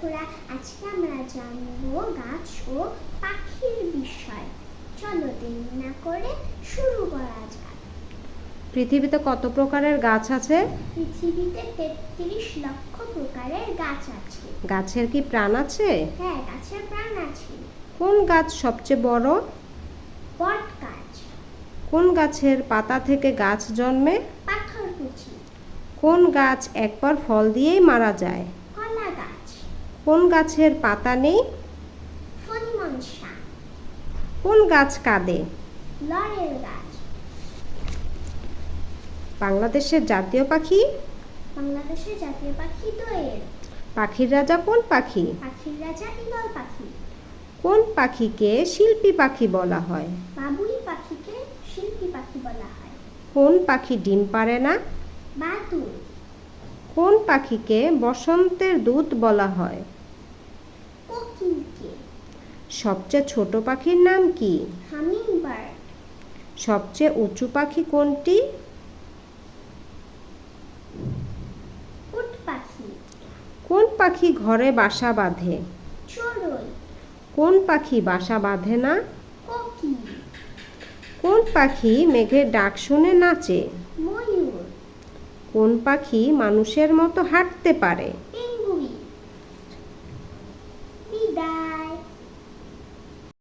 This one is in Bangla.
বন্ধুরা, আজকে আমরা জানবো গাছ ও পাখির বিষয়। চলো দেরি না করে শুরু করা যাক। পৃথিবীতে কত প্রকারের গাছ আছে? পৃথিবীতে ৩৩ লক্ষ প্রকারের গাছ আছে। গাছের কি প্রাণ আছে? হ্যাঁ, গাছের প্রাণ আছে। কোন গাছ সবচেয়ে বড়? বট গাছ। কোন গাছের পাতা থেকে গাছ জন্মে? পাথরকুচি। কোন গাছ একবার ফল দিয়েই মারা যায়? কলা গাছ। কোন গাছের পাতা নেই? ফণিমনসা। কোন গাছ কাঁদে? লরেল গাছ। বাংলাদেশের জাতীয় পাখি? বাংলাদেশের জাতীয় পাখি দোয়েল। পাখির রাজা কোন পাখি? পাখির রাজা ঈগল পাখি। কোন পাখিকে শিল্পী পাখি বলা হয়? বাবুই পাখিকে শিল্পী পাখি বলা হয়। কোন পাখি ডিম পাড়ে না? বাদুড়। কোন পাখিকে বসন্তের দূত বলা হয়? কোকিলকে। সবচেয়ে ছোট পাখির নাম কি? হামিংবার্ড। সবচেয়ে উঁচু পাখি কোনটি? উট পাখি। কোন পাখি ঘরে বাসা বাঁধে? চড়ুই। কোন পাখি বাসা বাঁধে না? কোকিল। কোন পাখি মেঘের ডাক শুনে নাচে? ময়ূর। কোন পাখি মানুষের মতো হাঁটতে পারে?